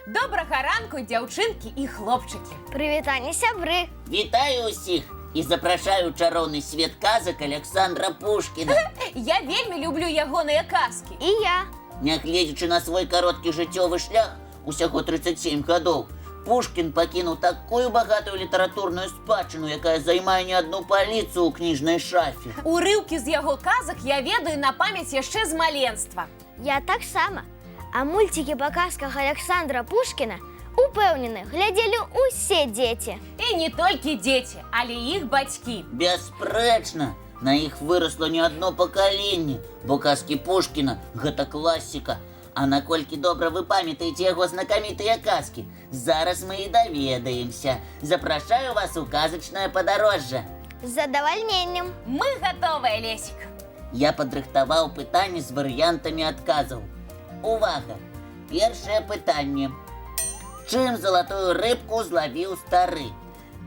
Добрага ранку, дзяўчынкі і хлопчыкі. Прывітанне, сябры. Вітаю ўсіх і запрашаю ў чароўны свет казак Александра Пушкіна. Я вельмі люблю ягоныя казкі. І я. Нягледзячы на свой кароткі жыццёвы шлях, усяго 37 гадоў, Пушкін пакінуў такую багатую літаратурную спадчыну, якая займае не адну паліцу ў кніжнай шафе. Урыўкі з яго казак я ведаю на памяць яшчэ з маленства. Я таксама. А мультики по казках Александра Пушкіна, упэўнены, глядзелі ўсе дзеці. І не толькі дзеці, але іх бацькі. Бясспрэчна, на іх вырасла не адно пакаленне, бо казкі Пушкіна – гэта класіка. А наколькі добра вы памятаеце яго знакамітыя казкі, зараз мы і даведаемся. Запрашаю вас у казачнае падарожжа. З задавальненнем. Мы гатовыя, Лесік. Я падрыхтаваў пытанні з варыянтамі адказаў. Увага! Першае пытанне. Чым залатую рыбку злавіў стары?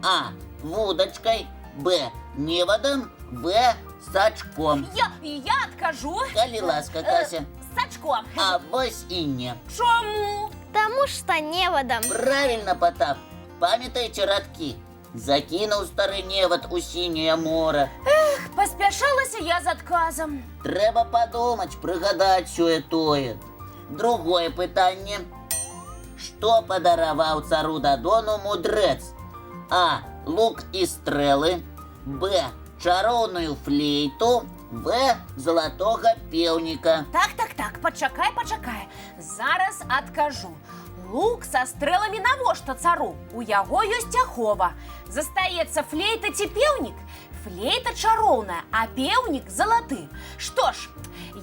А. Вудачкай. Б. Невадам. В. Сачком. Я адкажу. Калі ласка, Кася. Сачком. А вось і не. Чаму? Таму што невадам. Правильно, Потап. Памятаеце радкі? Закінуў стары невад у сіняе мора. Паспяшалася я з адказам. Трэба падумаць, прыгадаць сёе-тое. Другое пытанне. Што падараваў цару Дадону мудрэц? А. Лук і стрэлы. Б. Чароўную флейту. В. Залатога пеўніка. Так, пачакай. Зараз адкажу. Лук са стрэламі навошта цару? У яго ёсць ахова. Застаецца флейта ці пеўнік? Флейта чароўная, а пеўнік залаты. Што ж,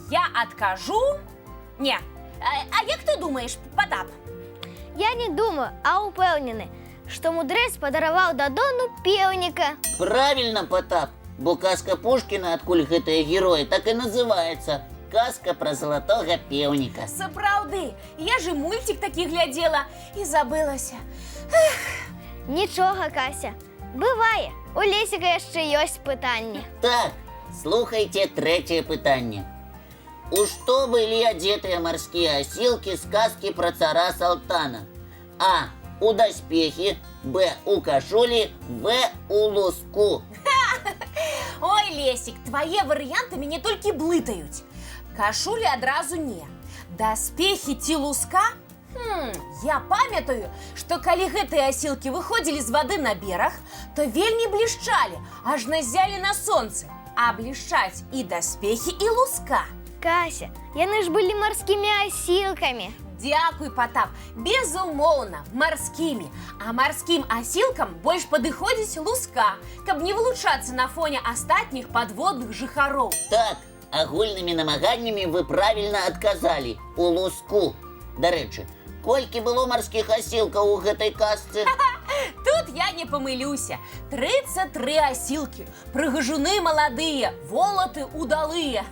я адкажу... Не. А як ты думаеш, Потап? Я не думаю, а упэўнены, што мудрэц падараваў Дадону пеўніка. Правильно, Потап, бо казка Пушкіна, адкуль гэтыя героі, так і называецца. Казка пра залатога пеўніка. Сапраўды, я ж і мультик такі глядзела і забылася. Нічога, Кася. Бывае, у Лесіка яшчэ ёсць пытанні. Так, слухайце трэцяе пытанне. У што былі адзетыя марскія асілкі з казкі пра цара Салтана? А. У даспехі. Б. У кашулі. В. У луску. Ой, Лесік, твае варыянты мяне толькі блытаюць. Кашулі адразу не. Даспехі ці луска? Я памятаю, што калі гэтыя асілкі выходзілі з вады на бераг, то вельмі блішчалі, ажно ззялі на сонцы. А блішчаць і даспехі, і луска. Кася, яны ж былі марскімі асілкамі. Дзякуй, Потап, безумоўна, марскімі. А марскім асілкам больш падыходзіць луска, каб не вылучацца на фоне астатніх падводных жыхароў. Так, агульнымі намаганнямі вы правільна адказалі. У луску. Дарэчы, колькі было марскіх асілкаў у гэтай казцы? Тут я не памылюся. 33 асілкі, прыгажуны маладыя, волаты удалыя.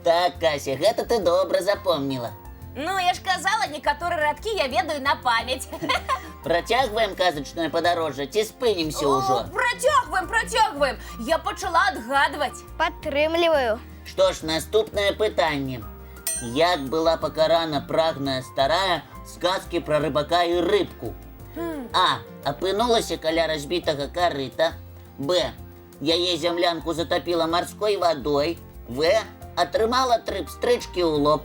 Так, Кася, гэта ты добра запомніла. Ну, я ж казала, некаторыя радкі я ведаю на памяць. Працягваем казачнае падарожжа ці спынімся ўжо? Працягваем. Я пачала адгадваць. Падтрымліваю. Што ж, наступнае пытанне. Як была пакарана прагная старая з казкі пра рыбака і рыбку? А. Апынулася каля разбітага карыта. Б. Яе зямлянку затапіла марской вадой. В. Атрымала трып-стрычкі ў лоб.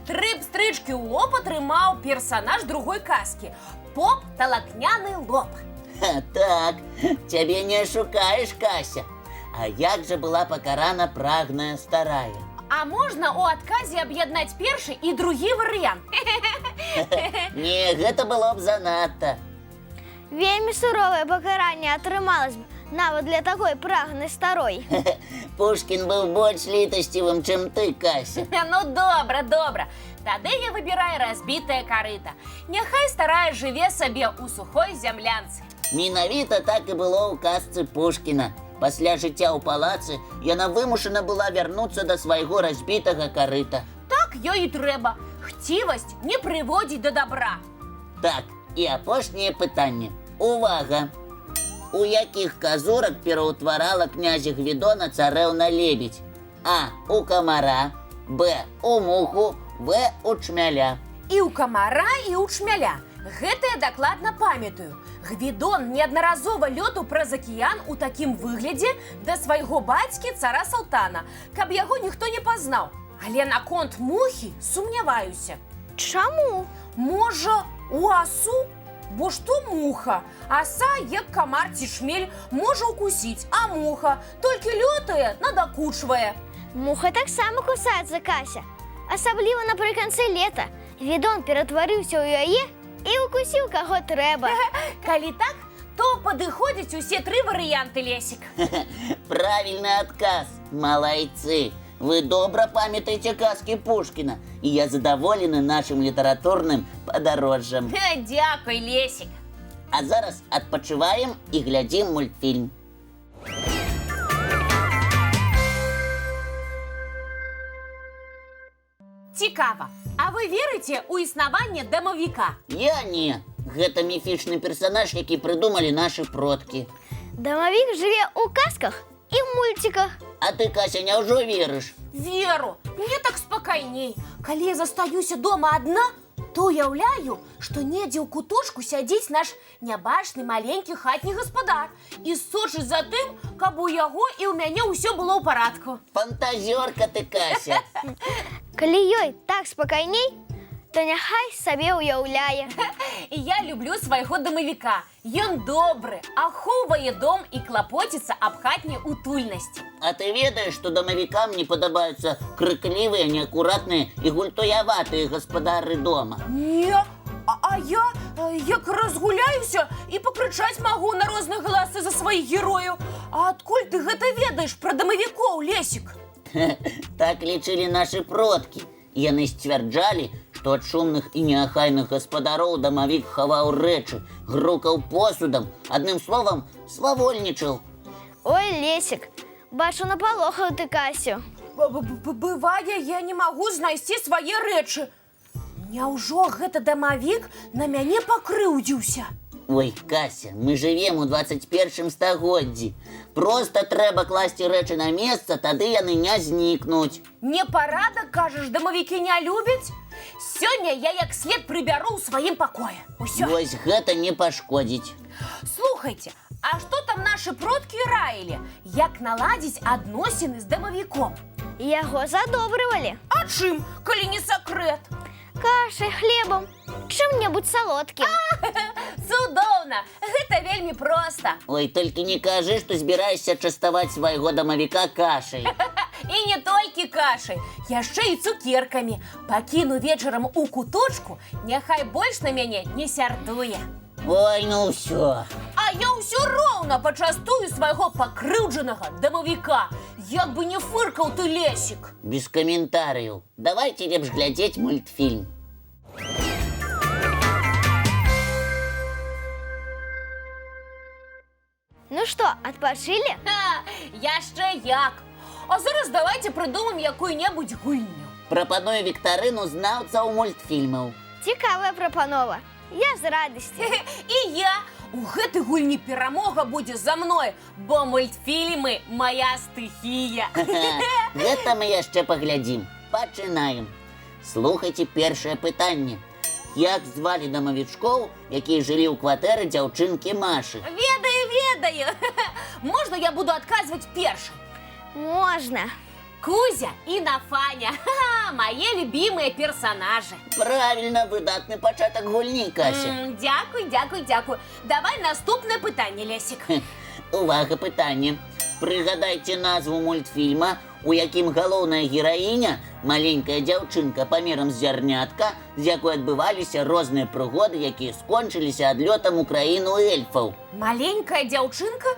Трып-стрычкі ў лоб атрымаў персанаж другой казкі. Поп талакняны лоб. Так, цябе не ашукаеш, Кася. А як жа была пакарана прагная старая? А можна ў адказе аб'яднаць першы і другі варыянт? Не, гэта было б занадта. Вельмі суровае пакаранне атрымалось б, нават для такой прагнай старой. Пушкін быў больш літасцівым, чым ты, Кася. Ну, добра. Тады я выбіраю разбітае карыта. Няхай старая жыве сабе ў сухой зямлянцы. Менавіта так і было ў казцы Пушкіна. Пасля жыцця ў палацы яна вымушана была вярнуцца да свайго разбітага карыта. Так ёй і трэба. Хцівасць не прыводзіць да добра. Так, і апошняе пытанне. Увага! У якіх казурак пераўтварала князя Гвідона царэўна-лебедзь? А. У камара. Б. У муху. В. У чмяля. і ў камара, і ў чмяля. Гэта я дакладна памятаю. Гвідон неаднаразова лётаў праз акіян у такім выглядзе да свайго бацькі цара Салтана, каб яго ніхто не пазнаў. Але наконт мухі сумняваюся. Чаму? Можа, у асу? Бо што муха? Аса, як камар ці шмель, можа укусіць, а муха толькі лётае, надакучвае. Муха таксама кусаецца, Кася. Асабліва напрыканцы лета. Гвідон ператварыўся ў яе і укусіў каго трэба. Калі так, то падыходзяць усе 3 варыянты, Лесік. Правильный отказ. Молодцы. Вы добра памятаеце казки Пушкина. И я задоволена нашим литературным подорожжем. Дякуй, Лесік. А зараз адпачываем и глядзім мультфильм. Цікава, а вы верыце ў існаванне дамавіка? Я не. Гэта міфічны персонаж, які придумали наши продкі. Дамавік жыве ў казках і ў мультиках. А ты, Кася, няўжо верыш? Веру, мне так спакайней. Калі я застаюся дома адна, то уяўляю, што недзе ў куточку сядзіць наш нябачны маленькі хатні гаспадар і сочыць за тым, каб у яго і ў мяне ўсё было ў парадку. Фантазёрка ты, Кася. Калі ёй так спакайней, то няхай сабе ўяўляе. І я люблю свайго дамавіка. Ён добры, ахоўвае дом і клапоціцца аб хатняй утульнасці. А ты ведаеш, што дамавікам не падабаюцца крыклівыя, неакуратныя і гультуяватыя гаспадары дома? Не, а я як разгуляюся і пакрычаць магу на розныя галасы за сваіх герояў. А адкуль ты гэта ведаеш пра дамавікоў, Лесік? Так лічылі нашы продкі. Яны сцвярджалі, што ад шумных і неахайных гаспадароў дамавік хаваў рэчы, грукаў посудам, адным словам, свавольнічаў. Ой, Лесік, бачу, напалохаў ты Касю. Бывае, я не магу знайсці свае рэчы. Няўжо гэта дамавік на мяне пакрыўдзіўся? Ой, Кася, мы жывем у 21 стагоддзі. Просто трэба класці рэчы на месца, тады яны не знікнуць. Непарадак, кажаш, дамавікі не любяць? Сёння я як след прыбяру ў сваім пакоі. Усё. Вось гэта не пашкодзіць. Слухайце, а што там нашы продкі раілі? Як наладзіць адносіны з дамавіком? Яго задобрывалі. А чым, калі не сакрэт? Кашай, хлебам, чым-небудзь салодкім. Цудоўна, гэта вельмі проста. Ой, толькі не кажы, што збіраешся частаваць свайго дамавіка кашай. І не толькі кашай, яшчэ і цукеркамі. Пакіну вечарам у куточку, няхай больш на мяне не сярдуе. Ой, ну ўсё. А я ўсё роўна пачастую свайго пакрыўджанага дамавіка. Як бы не фыркаў ты, Лесік. Без каментарыяў. Давайте лепш глядзець мультфільм. Ну што, адпачылі? Яшчэ як. А зараз давайте прыдумаем якую-небудзь гульню. Прапаную віктарыну знаўцаў мультфільмаў. Цікавая прапанова. Я з радасці. І я. У гэтай гульні перамога будзе за мной, бо мультфільмы моя стыхія. Гэта мы яшчэ паглядзім. Пачынаем. Слухайце першае пытанне. Як звалі дамавічкоў, якія жылі ў кватэры дзяўчынкі Машы? Ведаю. Можна я буду адказваць першай? Можна. Кузя і Нафаня. Мае любімыя персонажы. Правильно, выдатны пачатак гульні, Кася. Дзякуй. Давай наступнае пытанне, Лесік. Увага, пытанне. Прыгадайце назву мультфільма, у якім галоўная гераіня, маленькая дзяўчынка памерам з зярнятка, з якой адбываліся розныя прыгоды, якія скончыліся адлётам у краіну эльфаў. Маленькая дзяўчынка?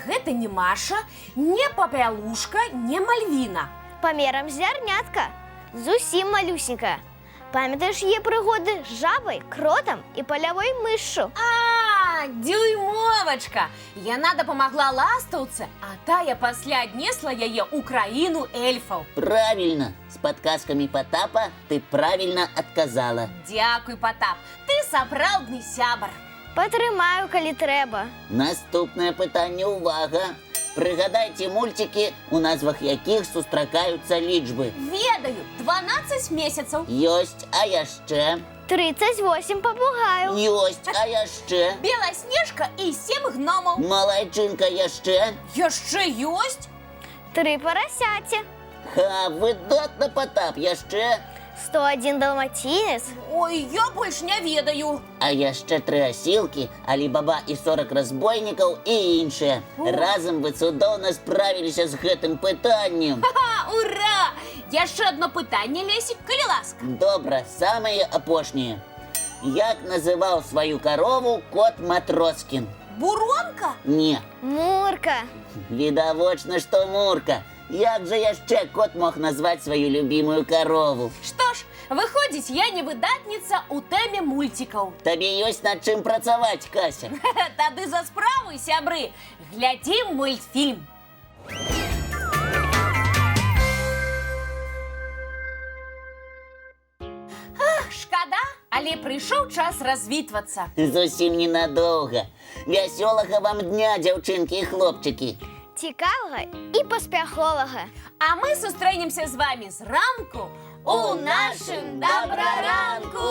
Гэта не Маша, не Папялушка, не Мальвіна. Памерам зярнятка. Зусім малюсенькая. Памятаеш яе прыгоды з жабай, кротам і палявой мышшу? Дюймовачка! Яна дапамагла ластаўцы, а тая пасля аднесла яе ў краіну эльфаў. Правильно! З падказкамі Потапа ты правильно адказала. Дзякуй, Потап, ты сапраўдны сябар. Патрымаю, калі трэба. Наступнае пытанне, увага! Пригадайте мультики, у назвах яких сустракаюцца лічбы. Ведаю, 12 месяцев. Ёсць, а яшчэ? 38 попугаев. Ёсць, а яшчэ? Белоснежка и 7 гномов. Малайчынка яшчэ? Яшчэ ёсць? 3 поросяти. Ха, выдатна, Потап, яшчэ? 101 далматинец. Ой, я больше не ведаю. А яшчэ 3 асілкі, Алі-Баба і 40 разбойнікаў і іншыя. Разам вы цудоўна справіліся з гэтым пытаннем. Ха, ура! Яшчэ одно пытанне, Лесик, калі ласка. Добра, самае апошняе. Як называў сваю карову кот Матроскін? Буронка? Не, Мурка. відавочна, што Мурка. Як жа яшчэ кот мог назваць сваю любімую карову? Что ж, выходить, я не выдатница у тэме мультиков. Табе ёсць над чым працаваць, Кася. Тады за справу, сябры, глядзім мультфільм. Ах, шкада, але прыйшоў час развітвацца. Зусім ненадоўга. Вясёлага вам дня, дзяўчынкі і хлопчыкі. Цікавага і паспяховага. А мы сустрэнемся з вами зранку у нашым добраранку.